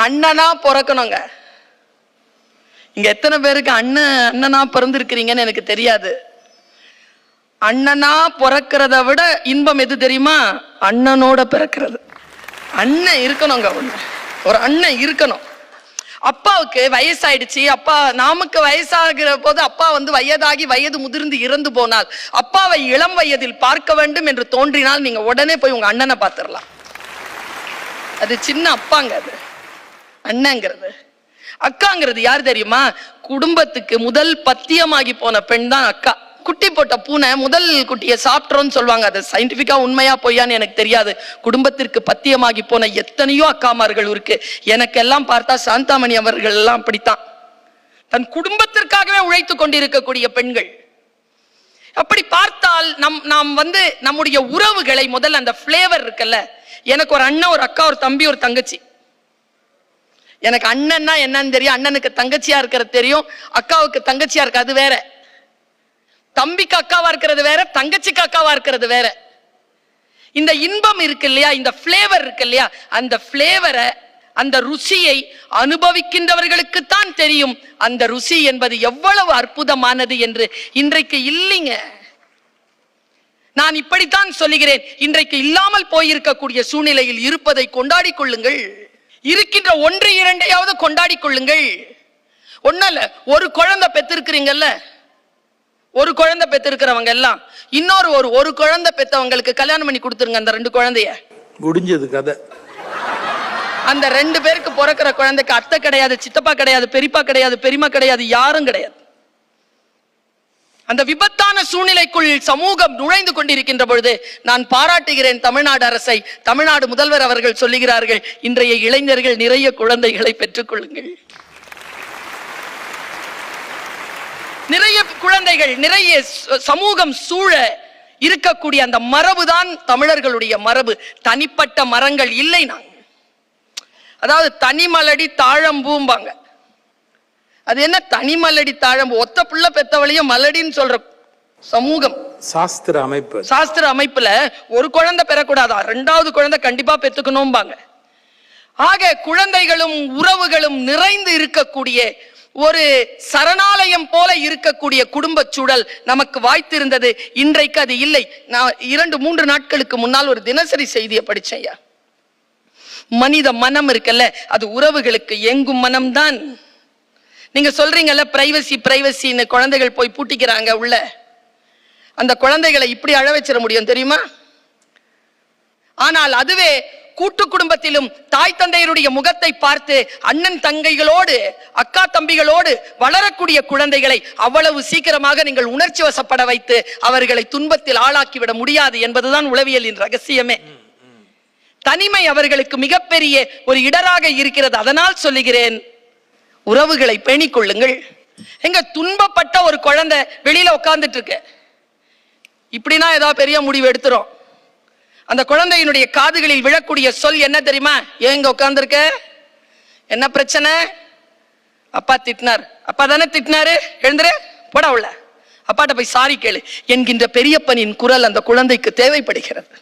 அண்ணனா பிறக்கணுங்க. இங்க எத்தனை பேருக்கு அண்ணனா பிறந்திருக்கிறீங்கன்னு எனக்கு தெரியாது. அண்ணனா பிறக்கிறத விட இன்பம் எது தெரியுமா? அண்ணனோட பிறக்கிறது. அண்ணன் இருக்கணுங்க. ஒரு அண்ணன் இருக்கணும். அப்பாவுக்கு வயசாயிடுச்சு, அப்பா நமக்கு வயசாகிற போது அப்பா வயதாகி வயது முதிர்ந்து இறந்து போனால் அப்பாவை இளம் வயதில் பார்க்க வேண்டும் என்று தோன்றினால் நீங்க உடனே போய் உங்க அண்ணனை பார்த்துடலாம். அது சின்ன அப்பாங்க. அது அண்ணங்கிறது. அக்காங்கிறது யார் தெரியுமா? குடும்பத்துக்கு முதல் பத்தியமாகி போன பெண் தான் அக்கா. குட்டி போட்ட பூனை முதல் குட்டியை சாப்பிட்றோன்னு சொல்லுவாங்க. அது சயின்டிபிக்கா உண்மையா பொய்யான்னு எனக்கு தெரியாது. குடும்பத்திற்கு பத்தியமாகி போன எத்தனையோ அக்காமார்கள் இருக்கு. எனக்கெல்லாம் பார்த்தா சாந்தாமணி அவர்கள் எல்லாம் அப்படித்தான். தன் குடும்பத்திற்காகவே உழைத்து கொண்டிருக்கக்கூடிய பெண்கள். அப்படி பார்த்தால் நாம் நம்முடைய உறவுகளை முதல்ல அந்த பிளேவர் இருக்குல்ல. எனக்கு ஒரு அண்ணன், ஒரு அக்கா, ஒரு தம்பி, ஒரு தங்கச்சி. எனக்கு அண்ணன்னா என்னன்னு தெரியும். அண்ணனுக்கு தங்கச்சியா இருக்கிறது தெரியும். அக்காவுக்கு தங்கச்சியா இருக்கு, அது வேற. தம்பிக்கு அக்காவா இருக்கிறது வேற, தங்கச்சிக்கு அக்காவா இருக்கிறது வேற. இந்த இன்பம் இருக்கு இல்லையா, இந்த பிளேவர் இருக்கு இல்லையா, அந்த பிளேவரை, அந்த ருசியை அனுபவிக்கின்றவர்களுக்குத்தான் தெரியும் அந்த ருசி என்பது எவ்வளவு அற்புதமானது என்று. இன்றைக்கு இல்லைங்க. நான் இப்படித்தான் சொல்லுகிறேன். இன்றைக்கு இல்லாமல் போயிருக்கக்கூடிய சூழ்நிலையில் இருப்பதை கொண்டாடி கொள்ளுங்கள். இருக்கின்ற ஒன்று இரண்டையாவது கொண்டாடி கொள்ளுங்கள். ஒன்னல்ல, ஒரு குழந்தை பெற்றிருக்கிறீங்கல்ல, ஒரு குழந்தை பெற்றிருக்கிறவங்க எல்லாம் இன்னொரு ஒரு குழந்தை பெற்றவங்களுக்கு கல்யாணம் பண்ணி கொடுத்துருங்க. அந்த 2 குழந்தைய முடிஞ்சது கதை. அந்த 2 பேருக்கு பிறக்கிற குழந்தைக்கு அத்தை கிடையாது, சித்தப்பா கிடையாது, பெரியப்பா கிடையாது, பெரியமா கிடையாது, யாரும் கிடையாது. அந்த விபத்தான சூழ்நிலைக்குள் சமூகம் நுழைந்து கொண்டிருக்கின்ற பொழுது நான் பாராட்டுகிறேன் தமிழ்நாடு அரசை. தமிழ்நாடு முதல்வர் அவர்கள் சொல்லுகிறார்கள், இன்றைய இளைஞர்கள் நிறைய குழந்தைகளை பெற்றுக் கொள்ளுங்கள். நிறைய குழந்தைகள், நிறைய சமூகம் சூழ இருக்கக்கூடிய அந்த மரபுதான் தமிழர்களுடைய மரபு. தனிப்பட்ட மரங்கள் இல்லை. நாங்க அதாவது தனிமலடி தாழம்பூம்பாங்க. அது என்ன தனிமலடி தாழம்பு? ஒத்த புள்ள பெத்தவளையும் மலடின்னு சொல்ற சமூகம். சாஸ்திர அமைப்புல ஒரு குழந்தை பெறக்கூடாதா, 2வது குழந்தை கண்டிப்பா பெத்துக்கணும்பாங்க. ஆக குழந்தைகளும் உறவுகளும் நிறைந்து இருக்கக்கூடிய ஒரு சரணாலயம் போல இருக்கக்கூடிய குடும்ப சூழல் நமக்கு வாய்த்திருந்தது. இன்றைக்கு அது இல்லை. நான் 2-3 நாட்களுக்கு முன்னால் ஒரு தினசரி செய்தியை படிச்சேன். மனித மனம் இருக்குல்ல, அது உறவுகளுக்கு எங்கும் மனம்தான். நீங்க சொல்றீங்கல்ல பிரைவசின்னு, குழந்தைகள் போய் பூட்டிக்கிறாங்க உள்ள. அந்த குழந்தைகளை இப்படி அழ வச்சிட முடியும் தெரியுமா? ஆனால் அதுவே கூட்டு குடும்பத்திலும் தாய் தந்தையருடைய முகத்தை பார்த்து அண்ணன் தங்கைகளோடு, அக்கா தம்பிகளோடு வளரக்கூடிய குழந்தைகளை அவ்வளவு சீக்கிரமாக நீங்கள் உணர்ச்சி வசப்பட வைத்து அவர்களை துன்பத்தில் ஆளாக்கிவிட முடியாது என்பதுதான் உளவியலின் ரகசியமே. தனிமை அவர்களுக்கு மிகப்பெரிய ஒரு இடராக இருக்கிறது. அதனால் சொல்லுகிறேன், உறவுகளை பேணிக் கொள்ளுங்கள். எங்க துன்பப்பட்ட ஒரு குழந்தை வெளியில உட்கார்ந்துட்டு இருக்கு, இப்படின்னா ஏதாவது பெரிய முடிவு எடுத்துரும். அந்த குழந்தையினுடைய காதுகளில் விழக்கூடிய சொல் என்ன தெரியுமா? ஏங்க உட்கார்ந்துருக்க, என்ன பிரச்சனை? அப்பா திட்டினார். அப்பா தானே திட்டினாரு, எழுந்துரு போடா உள்ள, அப்பாட்ட போய் சாரி கேளு என்கின்ற பெரியப்பனின் குரல் அந்த குழந்தைக்கு தேவைப்படுகிறது.